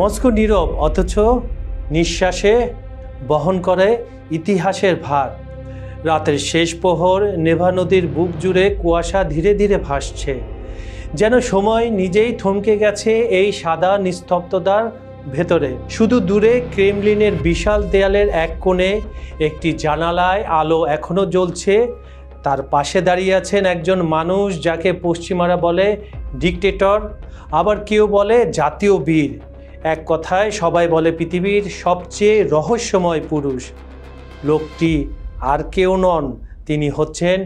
Moscow নীরব, অথচ নিঃশ্বাসে বহন করে ইতিহাসের ভার। রাতের শেষ প্রহর, নেভা নদীর বুক জুড়ে কুয়াশা ধীরে ধীরে ভাসছে, যেন সময় নিজেই থমকে গেছে এই সাদা নিস্তব্ধতার ভেতরে। শুধু দূরে ক্রেমলিনের বিশাল দেয়ালের এক কোণে একটি জানালায় আলো এখনো জ্বলছে। তার পাশে দাঁড়িয়ে আছেন একজন মানুষ যাকে পশ্চিমারা বলে ডিক্টেটর, আবার কেউ বলে জাতীয় বীর। এক কথায় সবাই বলে পৃথিবীর সবচেয়ে রহস্যময় পুরুষ। লোকটি আর কেউ নন, তিনি হচ্ছেন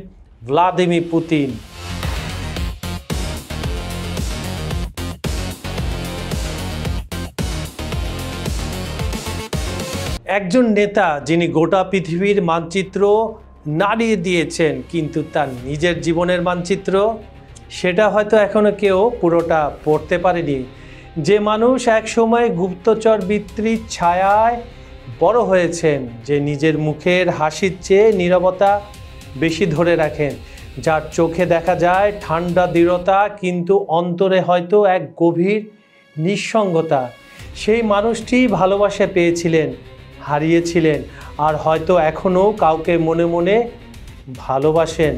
ভ্লাদিমির পুতিন। একজন নেতা যিনি গোটা পৃথিবীর মানচিত্র নাড়িয়ে দিয়েছেন, কিন্তু তার নিজের জীবনের মানচিত্র সেটা হয়তো এখনো কেউ পুরোটা পড়তে পারেনি। যে মানুষ একসময় গুপ্তচর বৃত্তির ছায়ায় বড় হয়েছেন, যে নিজের মুখের হাসির চেয়ে নীরবতা বেশি ধরে রাখেন, যার চোখে দেখা যায় ঠান্ডা দৃঢ়তা কিন্তু অন্তরে হয়তো এক গভীর নিঃসঙ্গতা। সেই মানুষটি ভালোবাসা পেয়েছিলেন, হারিয়েছিলেন, আর হয়তো এখনও কাউকে মনে মনে ভালোবাসেন।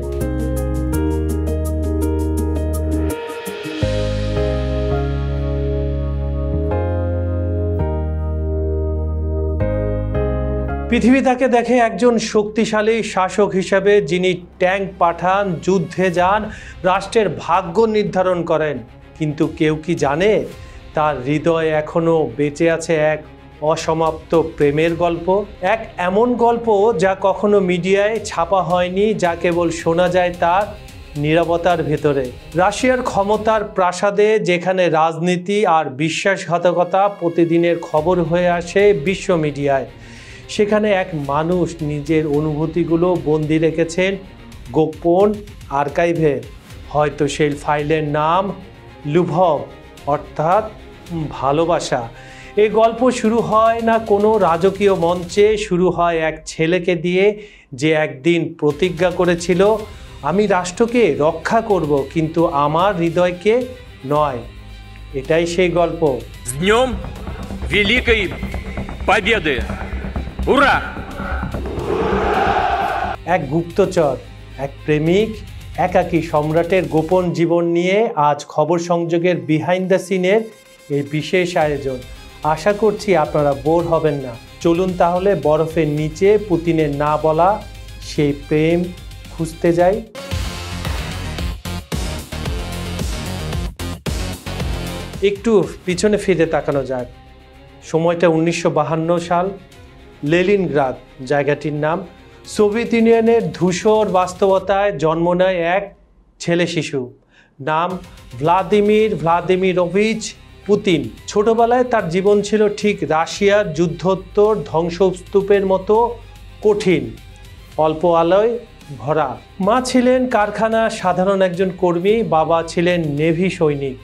পৃথিবী তাকে দেখে একজন শক্তিশালী শাসক হিসেবে, যিনি ট্যাঙ্ক পাঠান, যুদ্ধে যান, রাষ্ট্রের ভাগ্য নির্ধারণ করেন। কিন্তু কেউ কি জানে তার হৃদয়ে এখনো বেঁচে আছে এক অসমাপ্ত প্রেমের গল্প, এক এমন গল্প যা কখনো মিডিয়ায় ছাপা হয়নি, যা কেবল শোনা যায় তার নীরবতার ভেতরে। রাশিয়ার ক্ষমতার প্রাসাদে, যেখানে রাজনীতি আর বিশ্বাসঘাতকতা প্রতিদিনের খবর হয়ে আসে বিশ্ব মিডিয়ায়, সেখানে এক মানুষ নিজের অনুভূতিগুলো বন্দি রেখেছেন গোপন আর্কাইভে। হয়তো সেই ফাইলের নাম লুভভ, অর্থাৎ ভালোবাসা। এই গল্প শুরু হয় না কোনো রাজকীয় মঞ্চে, শুরু হয় এক ছেলেকে দিয়ে, যে একদিন প্রতিজ্ঞা করেছিল, আমি রাষ্ট্রকে রক্ষা করব, কিন্তু আমার হৃদয়কে নয়। এটাই সেই গল্প। С днем Великой Победы! Ура! এক গুপ্তচর, এক প্রেমিক, একাকী সম্রাটের গোপন জীবন নিয়ে আজ খবর সংযোগের বিহাইন্ড দ্য সিনের এই বিশেষ আয়োজন। আশা করছি আপনারা বোর হবেন না। চলুন তাহলে বরফের নিচে পুতিনের না বলা সেই প্রেম খুঁজতে যাই। একটু পিছনে ফিরে তাকানো যাক। সময়টা 1952 সাল, লেনিনগ্রাদ জায়গাটির নাম। সোভিয়েত ইউনিয়নের ধূসর বাস্তবতায় জন্ম নেয় এক ছেলে শিশু, নাম ভ্লাদিমির ভ্লাদিমিরোভিচ পুতিন। ছোটবেলায় তার জীবন ছিল ঠিক রাশিয়ার যুদ্ধোত্তর ধ্বংসস্তূপের মতো কঠিন, অল্প আলোয় ভরা। মা ছিলেন কারখানা সাধারণ একজন কর্মী, বাবা ছিলেন নেভি সৈনিক।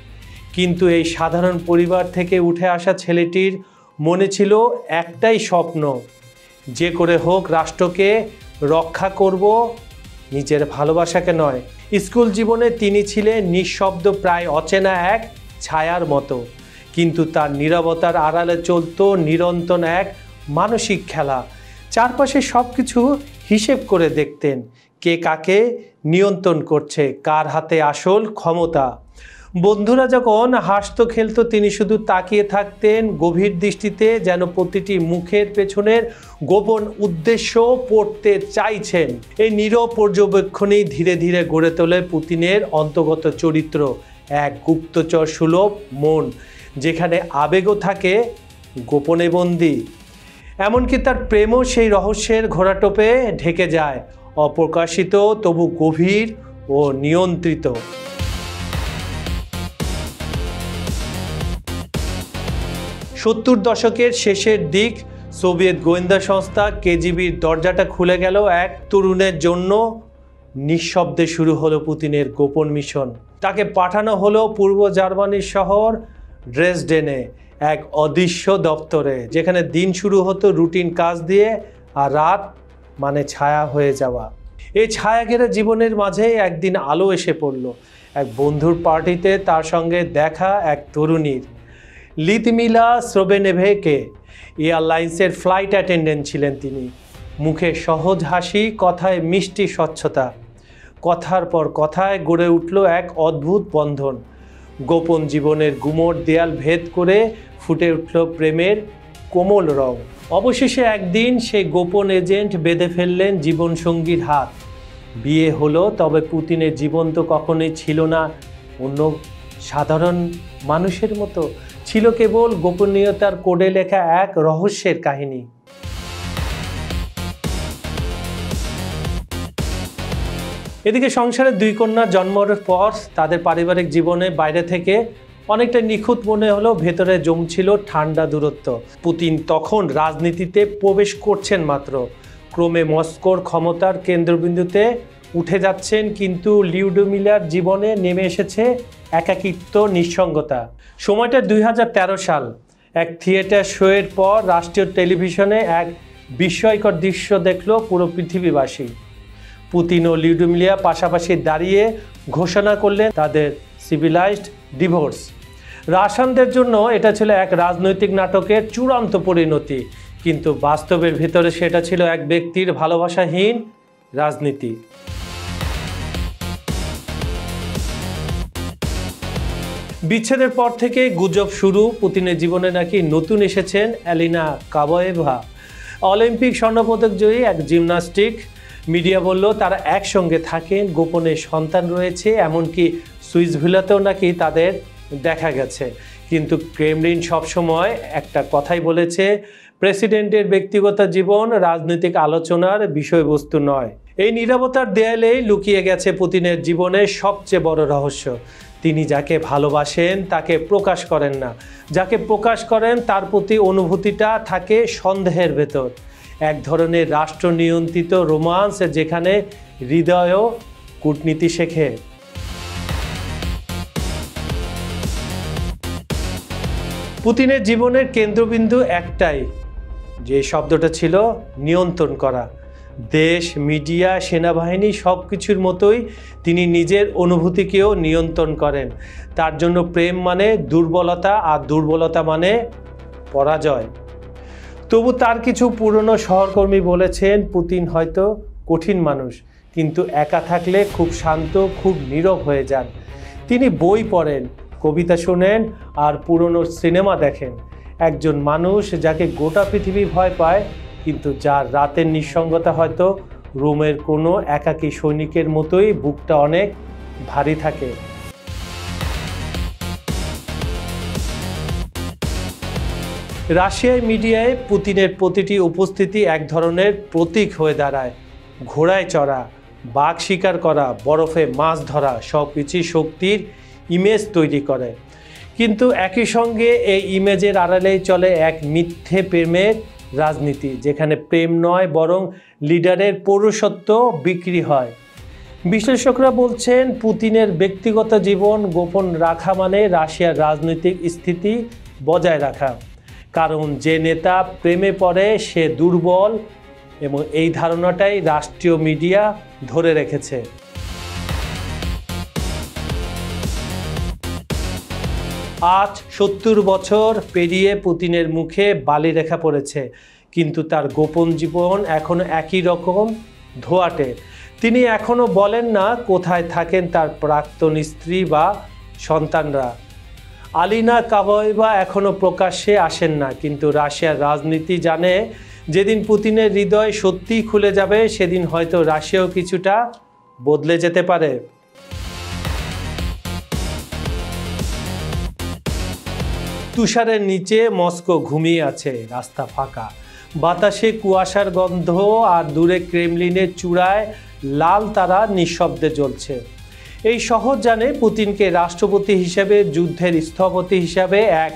কিন্তু এই সাধারণ পরিবার থেকে উঠে আসা ছেলেটির মনে ছিল একটাই স্বপ্ন, যে করে হোক রাষ্ট্রকে রক্ষা করব, নিজের ভালোবাসাকে নয়। স্কুল জীবনে তিনি ছিলেন নিঃশব্দ, প্রায় অচেনা এক ছায়ার মতো, কিন্তু তার নীরবতার আড়ালে চলত নিরন্তর এক মানসিক খেলা। চারপাশে সব কিছু হিসেব করে দেখতেন, কে কাকে নিয়ন্ত্রণ করছে, কার হাতে আসল ক্ষমতা। বন্ধুরা যখন হাসতো খেলতো, তিনি শুধু তাকিয়ে থাকতেন গভীর দৃষ্টিতে, যেন প্রতিটি মুখের পেছনের গোপন উদ্দেশ্য পড়তে চাইছেন। এই নীরব পর্যবেক্ষণেই ধীরে ধীরে গড়ে তোলে পুতিনের অন্তর্গত চরিত্র, এক গুপ্তচর সুলভ মন, যেখানে আবেগও থাকে গোপনে বন্দী। এমনকি তার প্রেমও সেই রহস্যের ঘোড়াটোপে ঢেকে যায়, অপ্রকাশিত তবু গভীর ও নিয়ন্ত্রিত। 70 দশকের শেষের দিক, সোভিয়েত গোয়েন্দা সংস্থা কেজিবির দরজাটা খুলে গেল এক তরুণের জন্য। নিঃশব্দে শুরু হলো পুতিনের গোপন মিশন। তাকে পাঠানো হলো পূর্ব জার্মানির শহর ড্রেসডেনে, এক অদৃশ্য দপ্তরে, যেখানে দিন শুরু হতো রুটিন কাজ দিয়ে, আর রাত মানে ছায়া হয়ে যাওয়া। এই ছায়া ঘেরা জীবনের মাঝে একদিন আলো এসে পড়ল। এক বন্ধুর পার্টিতে তার সঙ্গে দেখা এক তরুণীর। লিতমিলা শ্রোবেনেভেকে এয়ারলাইন্সের ফ্লাইট অ্যাটেন্ডেন্ট ছিলেন তিনি। মুখে সহজ হাসি, কথায় মিষ্টি স্বচ্ছতা, কথার পর কথায় গড়ে উঠল এক অদ্ভুত বন্ধন। গোপন জীবনের গুমোট দেয়াল ভেদ করে ফুটে উঠল প্রেমের কোমল রং। অবশেষে একদিন সেই গোপন এজেন্ট বেঁধে ফেললেন জীবনসঙ্গীর হাত। বিয়ে হলো, তবে পুতিনের জীবন তো কখনোই ছিল না অন্য সাধারণ মানুষের মতো, ছিল কেবল গোপনীয়তার কোডে লেখা এক রহস্যের কাহিনী। এদিকে সংসারের দুই কন্যার জন্মের পর তাদের পারিবারিক জীবনে বাইরে থেকে অনেকটা নিখুঁত মনে হলেও ভেতরে জমছিল ঠান্ডা দূরত্ব। পুতিন তখন রাজনীতিতে প্রবেশ করছেন মাত্র, ক্রমে মস্কোর ক্ষমতার কেন্দ্রবিন্দুতে উঠে যাচ্ছেন, কিন্তু লিউডমিলার জীবনে নেমে এসেছে একাকিত্ব, নিঃসঙ্গতা। সময়টা 2013 সাল। এক থিয়েটার শোয়ের পর রাষ্ট্রীয় টেলিভিশনে এক বিস্ময়কর দৃশ্য দেখল পুরো পৃথিবীবাসী। পুতিন ও লিউডমিলা পাশাপাশি দাঁড়িয়ে ঘোষণা করলেন তাদের সিভিলাইজড ডিভোর্স। রাশিয়ানদের জন্য এটা ছিল এক রাজনৈতিক নাটকের চূড়ান্ত পরিণতি, কিন্তু বাস্তবের ভিতরে সেটা ছিল এক ব্যক্তির ভালোবাসাহীন রাজনীতি। বিচ্ছেদের পর থেকে গুজব শুরু, পুতিনের জীবনে নাকি নতুন এসেছেন এলিনা কাবায়েভা, অলিম্পিক স্বর্ণপদক জয়ী এক জিমন্যাস্টিক। মিডিয়া বলল তারা একসঙ্গে থাকেন, গোপনে সন্তান রয়েছে, এমনকি সুইস ভিলাতেও নাকি তাদের দেখা গেছে। কিন্তু ক্রেমলিন সবসময় একটা কথাই বলেছে, প্রেসিডেন্টের ব্যক্তিগত জীবন রাজনৈতিক আলোচনার বিষয়বস্তু নয়। এই নীরবতার দেয়ালেই লুকিয়ে গেছে পুতিনের জীবনের সবচেয়ে বড় রহস্য। তিনি যাকে ভালোবাসেন তাকে প্রকাশ করেন না, যাকে প্রকাশ করেন তার প্রতি অনুভূতিটা থাকে সন্দেহের ভেতর। এক ধরনের রাষ্ট্র নিয়ন্ত্রিত রোমান্স, যেখানে হৃদয়ও কূটনীতি শেখে। পুতিনের জীবনের কেন্দ্রবিন্দু একটাই, যে শব্দটা ছিল নিয়ন্ত্রণ করা। দেশ, মিডিয়া, সেনাবাহিনী সব কিছুর মতোই তিনি নিজের অনুভূতিকেও নিয়ন্ত্রণ করেন। তার জন্য প্রেম মানে দুর্বলতা, আর দুর্বলতা মানে পরাজয়। তবু তার কিছু পুরনো সহকর্মী বলেছেন, পুতিন হয়তো কঠিন মানুষ, কিন্তু একা থাকলে খুব শান্ত, খুব নীরব হয়ে যান। তিনি বই পড়েন, কবিতা শোনেন আর পুরনো সিনেমা দেখেন। একজন মানুষ যাকে গোটা পৃথিবী ভয় পায়, কিন্তু যার রাতের নিঃসঙ্গতা হয়তো রোমের কোনো একাকী সৈনিকের মতোই বুকটা অনেক ভারী থাকে। রাশিয়ার মিডিয়ায় পুতিনের প্রতিটি উপস্থিতি এক ধরনের প্রতীক হয়ে দাঁড়ায়। ঘোড়ায় চড়া, বাঘ শিকার করা, বরফে মাছ ধরা, সব কিছুই শক্তির ইমেজ তৈরি করে। কিন্তু একই সঙ্গে এই ইমেজের আড়ালেই চলে এক মিথ্যে প্রেমের রাজনীতি, যেখানে প্রেম নয় বরং লিডারের পৌরসত্ব বিক্রি হয়। বিশ্লেষকরা বলছেন, পুতিনের ব্যক্তিগত জীবন গোপন রাখা মানে রাশিয়ার রাজনৈতিক স্থিতি বজায় রাখা। কারণ যে নেতা প্রেমে পড়ে সে দুর্বল, এবং এই ধারণাটাই রাষ্ট্রীয় মিডিয়া ধরে রেখেছে। আজ 70 বছর পেরিয়ে পুতিনের মুখে বালি রেখা পড়েছে, কিন্তু তার গোপন জীবন এখনো একই রকম ধোঁয়াটে। তিনি এখনো বলেন না কোথায় থাকেন তার প্রাক্তন স্ত্রী বা সন্তানরা। আলিনা কাবায়েভা এখনো প্রকাশ্যে আসেন না, কিন্তু রাশিয়ার রাজনীতি জানে, যেদিন পুতিনের হৃদয় সত্যিই খুলে যাবে, সেদিন হয়তো রাশিয়াও কিছুটা বদলে যেতে পারে। তুষারের নিচে মস্কো ঘুমিয়ে আছে, রাস্তা ফাঁকা, বাতাসে কুয়াশার গন্ধ, আর দূরে ক্রেমলিনের চূড়ায় লাল তারা নিঃশব্দে জ্বলছে। এই শহর জানে পুতিনকে রাষ্ট্রপতি হিসেবে, যুদ্ধের স্থপতি হিসাবে, এক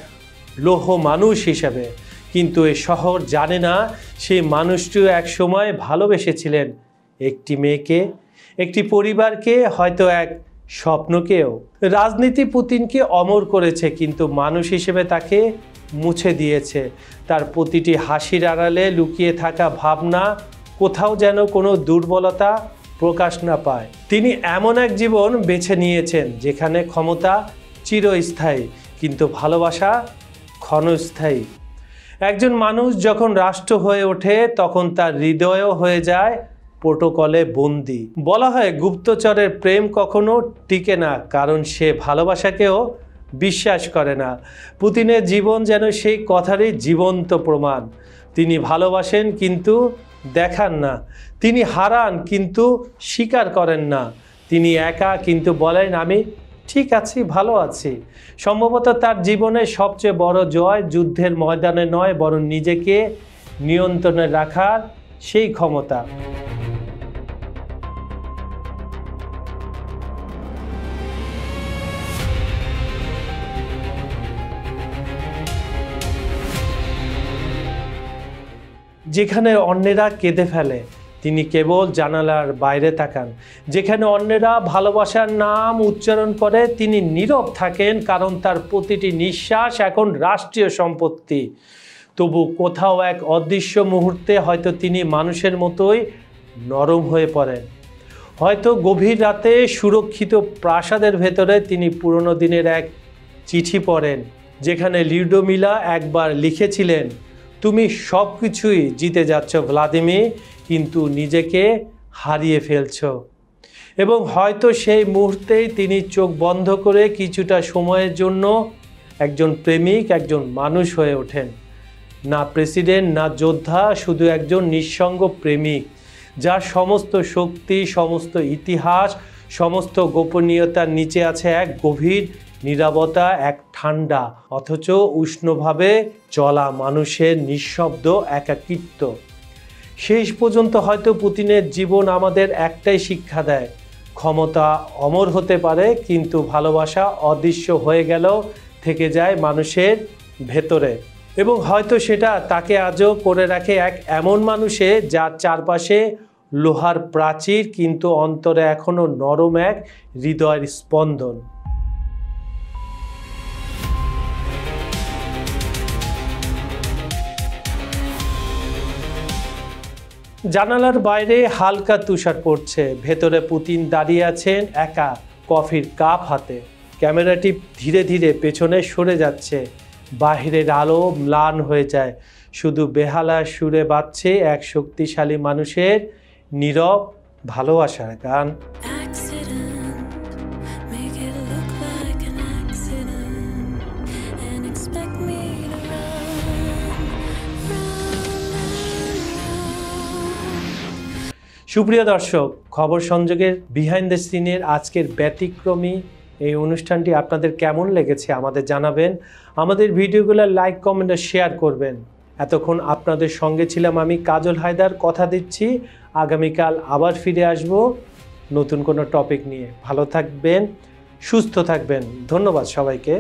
লৌহ মানুষ হিসেবে, কিন্তু এই শহর জানে না সেই মানুষটিও এক সময় ভালোবেসেছিলেন একটি মেয়েকে, একটি পরিবারকে, হয়তো এক স্বপ্নকেও। রাজনীতি পুতিনকে অমর করেছে, কিন্তু মানুষ হিসেবে তাকে মুছে দিয়েছে। তার প্রতিটি হাসির আড়ালে লুকিয়ে থাকা ভাবনা কোথাও যেন কোনো দুর্বলতা প্রকাশ না পায়। তিনি এমন এক জীবন বেছে নিয়েছেন যেখানে ক্ষমতা চিরস্থায়ী, কিন্তু ভালোবাসা ক্ষণস্থায়ী। একজন মানুষ যখন রাষ্ট্র হয়ে ওঠে তখন তার হৃদয়ও হয়ে যায় প্রোটোকলে বন্দী। বলা হয় গুপ্তচরের প্রেম কখনো টিকে না, কারণ সে ভালোবাসাকেও বিশ্বাস করে না। পুতিনের জীবন যেন সেই কথারই জীবন্ত প্রমাণ। তিনি ভালোবাসেন কিন্তু দেখান না, তিনি হারান কিন্তু স্বীকার করেন না, তিনি একা কিন্তু বলেন আমি ঠিক আছি, ভালো আছি। সম্ভবত তার জীবনের সবচেয়ে বড় জয় যুদ্ধের ময়দানে নয়, বরং নিজেকে নিয়ন্ত্রণে রাখার সেই ক্ষমতা। যেখানে অন্যেরা কেঁদে ফেলে তিনি কেবল জানালার বাইরে তাকান। যেখানে অন্যেরা ভালোবাসার নাম উচ্চারণ করে তিনি নীরব থাকেন, কারণ তার প্রতিটি নিঃশ্বাস এখন রাষ্ট্রীয় সম্পত্তি। তবু কোথাও এক অদৃশ্য মুহূর্তে হয়তো তিনি মানুষের মতোই নরম হয়ে পড়েন। হয়তো গভীর রাতে সুরক্ষিত প্রাসাদের ভেতরে তিনি পুরনো দিনের এক চিঠি পড়েন, যেখানে লিউডমিলা একবার লিখেছিলেন, তুমি সব কিছুই জিতে যাচ্ছ ভ্লাদিমির, কিন্তু নিজেকে হারিয়ে ফেলছ। এবং হয়তো সেই মুহূর্তেই তিনি চোখ বন্ধ করে কিছুটা সময়ের জন্য একজন প্রেমিক, একজন মানুষ হয়ে ওঠেন। না প্রেসিডেন্ট, না যোদ্ধা, শুধু একজন নিঃসঙ্গ প্রেমিক, যার সমস্ত শক্তি, সমস্ত ইতিহাস, সমস্ত গোপনীয়তার নিচে আছে এক গভীর নীরবতা, এক ঠান্ডা অথচ উষ্ণভাবে চলা মানুষের নিঃশব্দ একাকিত্ব। শেষ পর্যন্ত হয়তো পুতিনের জীবন আমাদের একটাই শিক্ষা দেয়, ক্ষমতা অমর হতে পারে কিন্তু ভালোবাসা অদৃশ্য হয়ে গেলেও থেকে যায় মানুষের ভেতরে। এবং হয়তো সেটা তাকে আজও করে রাখে এক এমন মানুষে যার চারপাশে লোহার প্রাচীর কিন্তু অন্তরে এখনো নরম এক হৃদয়ের স্পন্দন। জানালার বাইরে হালকা তুষার পড়ছে, ভেতরে পুতিন দাঁড়িয়ে আছেন একা, কফির কাপ হাতে। ক্যামেরাটি ধীরে ধীরে পেছনে সরে যাচ্ছে, বাহিরের আলো ম্লান হয়ে যায়, শুধু বেহালা সুরে বাজছে এক শক্তিশালী মানুষের নীরব ভালোবাসার গান। সুপ্রিয় দর্শক, খবর সংযোগের বিহাইন্ড দ্য সিনের আজকের ব্যতিক্রমী এই অনুষ্ঠানটি আপনাদের কেমন লেগেছে আমাদের জানাবেন। আমাদের ভিডিওগুলো লাইক, কমেন্ট আর শেয়ার করবেন। এতক্ষণ আপনাদের সঙ্গে ছিলাম আমি কাজল হায়দার। কথা দিচ্ছি আগামীকাল আবার ফিরে আসব নতুন কোনো টপিক নিয়ে। ভালো থাকবেন, সুস্থ থাকবেন। ধন্যবাদ সবাইকে।